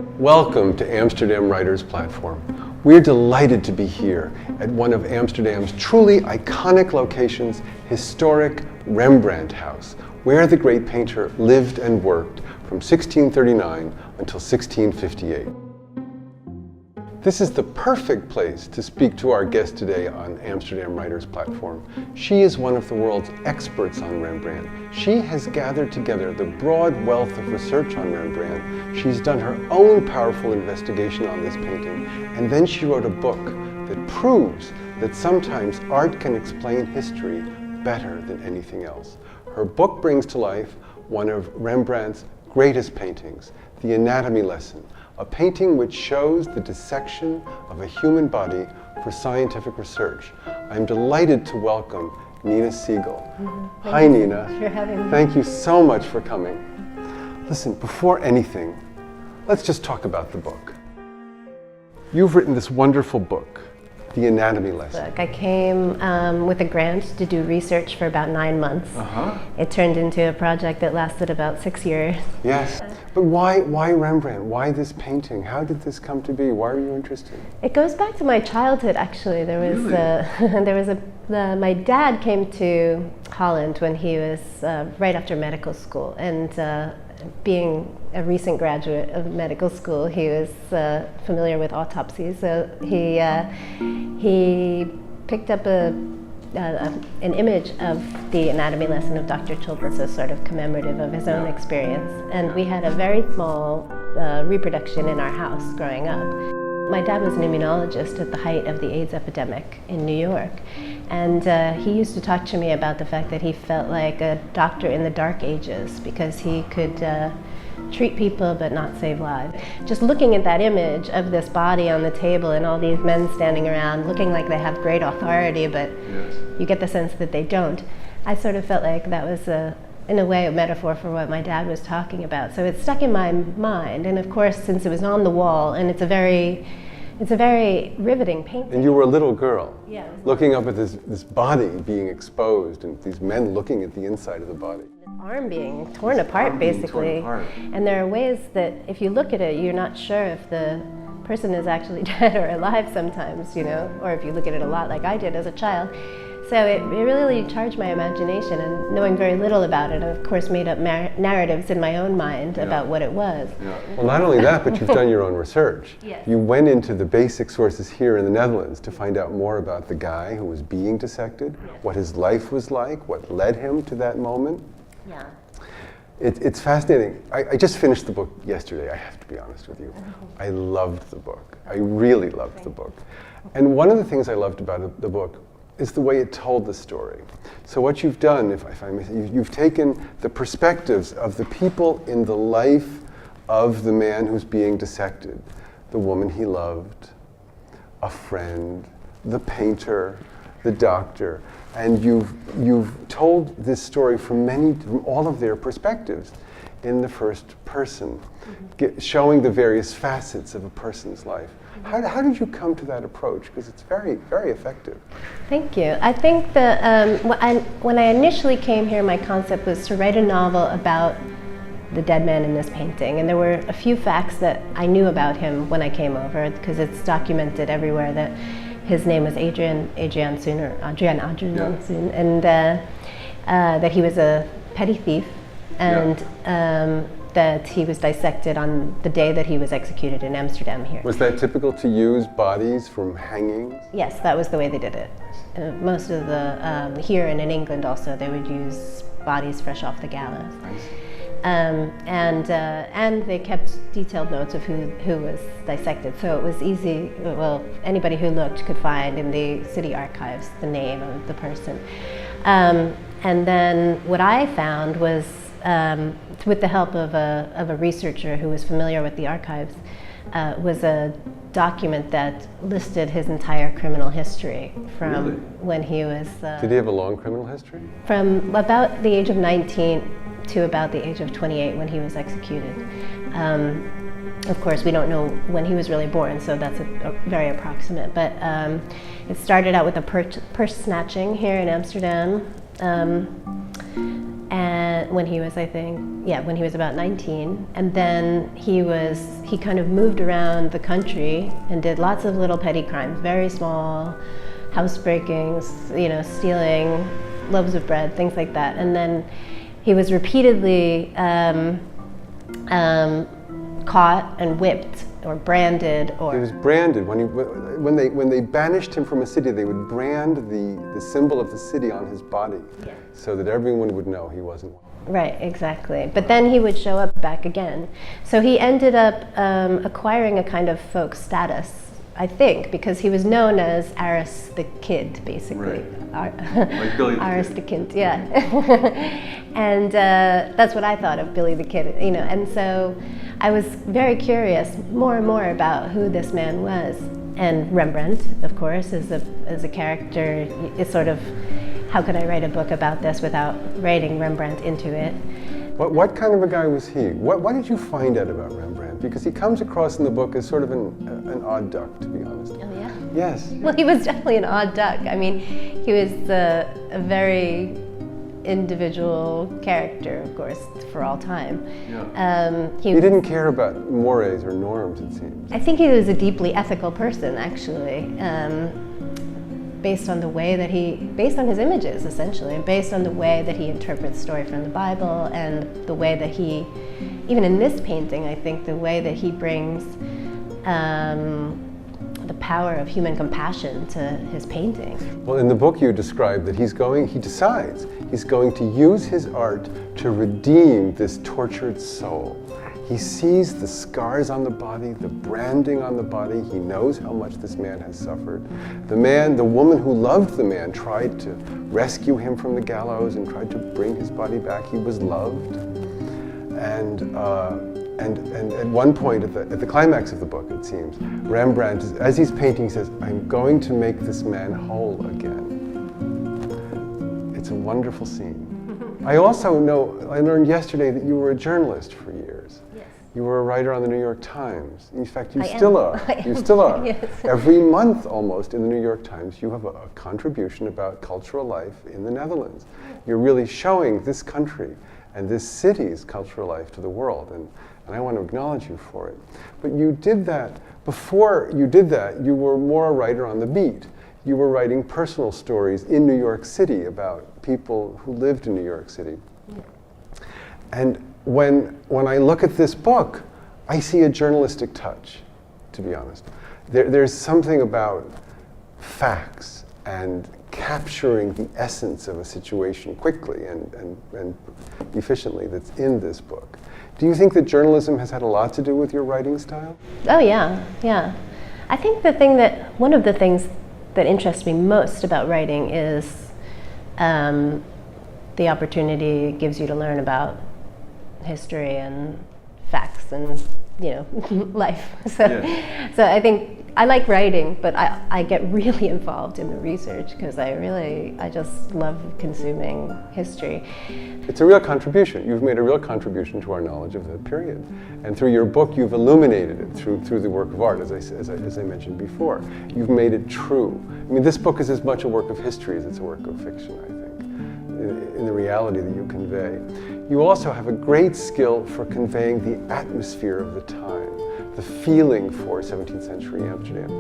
Welcome to Amsterdam Writers Platform. We're delighted to be here at one of Amsterdam's truly iconic locations, historic Rembrandt House, where the great painter lived and worked from 1639 until 1658. This is the perfect place to speak to our guest today on Amsterdam Writers Platform. She is one of the world's experts on Rembrandt. She has gathered together the broad wealth of research on Rembrandt. She's done her own powerful investigation on this painting, and then she wrote a book that proves that sometimes art can explain history better than anything else. Her book brings to life one of Rembrandt's greatest paintings, The Anatomy Lesson, a painting which shows the dissection of a human body for scientific research. I'm delighted to welcome Nina Siegal. Hi, Nina. Thanks for having me. Thank you so much for coming. Listen, before anything, let's just talk about the book. You've written this wonderful book, The Anatomy Lesson. I came with a grant to do research for about 9 months. It turned into a project that lasted about 6 years. Yes, but why Rembrandt? Why this painting? How did this come to be? Why were you interested? It goes back to my childhood, actually. My dad came to Holland when he was right after medical school, and being a recent graduate of medical school, he was familiar with autopsies. So he picked up an image of the anatomy lesson of Dr. Childress as sort of commemorative of his own experience. And we had a very small reproduction in our house growing up. My dad was an immunologist at the height of the AIDS epidemic in New York. And he used to talk to me about the fact that he felt like a doctor in the dark ages because he could treat people but not save lives. Just looking at that image of this body on the table and all these men standing around looking like they have great authority, but you get the sense that they don't, I sort of felt like that was in a way a metaphor for what my dad was talking about. So it stuck in my mind, and of course since it was on the wall, and it's a very riveting painting. And you were a little girl, yeah, looking up at this body being exposed and these men looking at the inside of the body. Arm being torn apart, basically. And there are ways that if you look at it, you're not sure if the person is actually dead or alive sometimes, you know, or if you look at it a lot like I did as a child. So it really charged my imagination, and knowing very little about it, I of course made up narratives in my own mind about what it was. Well, not only that, but you've done your own research. Yes. You went into the basic sources here in the Netherlands to find out more about the guy who was being dissected, what his life was like, what led him to that moment. Yeah. It's fascinating. I just finished the book yesterday, I have to be honest with you. I loved the book. I really loved the book. And one of the things I loved about the book is the way it told the story. So what you've done, if I may say, you've taken the perspectives of the people in the life of the man who's being dissected, the woman he loved, a friend, the painter, the doctor, and you've told this story from all of their perspectives in the first person, showing the various facets of a person's life. How did you come to that approach? Because it's very, very effective. Thank you. I think that when I initially came here, my concept was to write a novel about the dead man in this painting. And there were a few facts that I knew about him when I came over, because it's documented everywhere that his name was Adrian Soon, and that he was a petty thief, and that he was dissected on the day that he was executed in Amsterdam here. Was that typical to use bodies from hangings? Yes, that was the way they did it. Most of the, here and in England also, they would use bodies fresh off the gallows. And they kept detailed notes of who was dissected, so it was easy, well, anybody who looked could find in the city archives the name of the person. And then what I found was, with the help of a researcher who was familiar with the archives, was a document that listed his entire criminal history from when he was... Did he have a long criminal history? From about the age of 19 to about the age of 28 when he was executed. Of course, we don't know when he was really born, so that's a very approximate. But it started out with a purse snatching here in Amsterdam. and when he was, I think, when he was about 19, and then he kind of moved around the country and did lots of little petty crimes, very small, house breakings, stealing loaves of bread, things like that. And then he was repeatedly caught and whipped or branded. Or he was branded. When they banished him from a city, they would brand the symbol of the city on his body, so that everyone would know he wasn't one. Right, exactly. But then he would show up back again. So he ended up acquiring a kind of folk status, I think, because he was known as Aris the Kid, basically. Right. Like Billy the Aris Kid. the Kid, yeah. And that's what I thought of Billy the Kid, And so I was very curious more and more about who this man was. And Rembrandt, of course, is a character. It's sort of, how could I write a book about this without writing Rembrandt into it? What kind of a guy was he? What did you find out about Rembrandt? Because he comes across in the book as sort of an odd duck, to be honest. Oh, yeah? Yes. Well, he was definitely an odd duck. I mean, he was a very individual character, of course, for all time. Yeah. He didn't care about mores or norms, it seems. I think he was a deeply ethical person, actually. Based on his images, essentially, and based on the way that he interprets story from the Bible, and the way that he, even in this painting, I think the way that he brings the power of human compassion to his painting. Well, in the book you describe that he decides he's going to use his art to redeem this tortured soul. He sees the scars on the body, the branding on the body. He knows how much this man has suffered. The woman who loved the man tried to rescue him from the gallows and tried to bring his body back. He was loved. And at one point, at the climax of the book, it seems, Rembrandt, as he's painting, says, "I'm going to make this man whole again." It's a wonderful scene. I also learned yesterday that you were a journalist for years. Yes. You were a writer on the New York Times. In fact, you I still am. are. I am. You still are. Yes. Every month almost in the New York Times, you have a contribution about cultural life in the Netherlands. You're really showing this country and this city's cultural life to the world, and I want to acknowledge you for it. But you did that, before you did that, you were more a writer on the beat. You were writing personal stories in New York City about people who lived in New York City. And when I look at this book, I see a journalistic touch, to be honest. There's something about facts and capturing the essence of a situation quickly and efficiently that's in this book. Do you think that journalism has had a lot to do with your writing style? Oh, yeah. I think one of the things that interests me most about writing is the opportunity it gives you to learn about history and facts and life. So I think I like writing, but I get really involved in the research because I just love consuming history. It's a real contribution. You've made a real contribution to our knowledge of the period. And through your book, you've illuminated it through the work of art, as I mentioned before. You've made it true. I mean, this book is as much a work of history as it's a work of fiction, I think, in the reality that you convey. You also have a great skill for conveying the atmosphere of the time, the feeling for 17th century Amsterdam.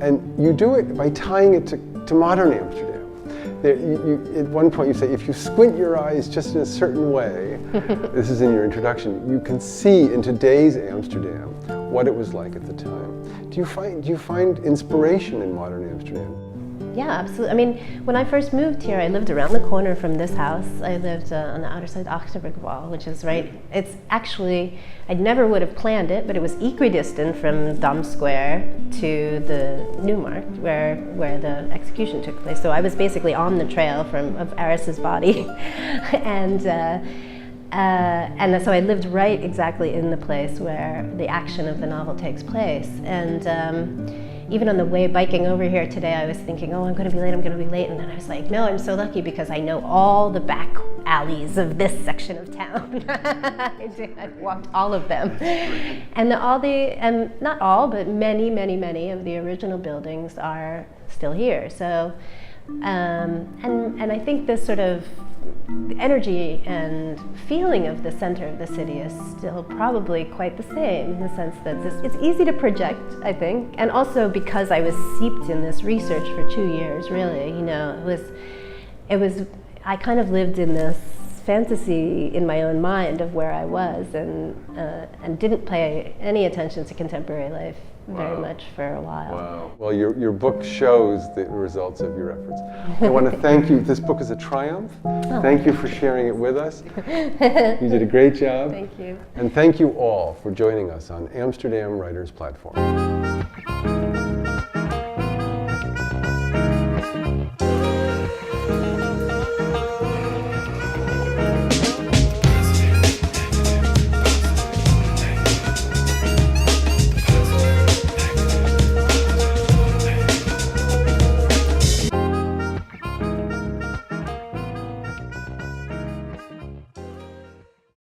And you do it by tying it to modern Amsterdam. At one point you say, if you squint your eyes just in a certain way, this is in your introduction, you can see in today's Amsterdam what it was like at the time. Do you find inspiration in modern Amsterdam? Yeah, absolutely. I mean, when I first moved here, I lived around the corner from this house. I lived on the outer side of Achterbrugwal, which is it's actually, I never would have planned it, but it was equidistant from Dam Square to the Newmarkt, where the execution took place. So I was basically on the trail of Aris's body. And so I lived right exactly in the place where the action of the novel takes place. And even on the way biking over here today, I was thinking, oh, I'm going to be late. And then I was like, no, I'm so lucky because I know all the back alleys of this section of town. I've walked all of them. And not all, but many of the original buildings are still here. So And I think this sort of energy and feeling of the center of the city is still probably quite the same, in the sense that it's easy to project, I think, and also because I was seeped in this research for 2 years, really, you know, I kind of lived in this fantasy in my own mind of where I was, and didn't pay any attention to contemporary life very much for a while. Wow. Well, your book shows the results of your efforts. I want to thank you. This book is a triumph. Oh. Thank you for sharing it with us. You did a great job. Thank you. And thank you all for joining us on Amsterdam Writers Platform.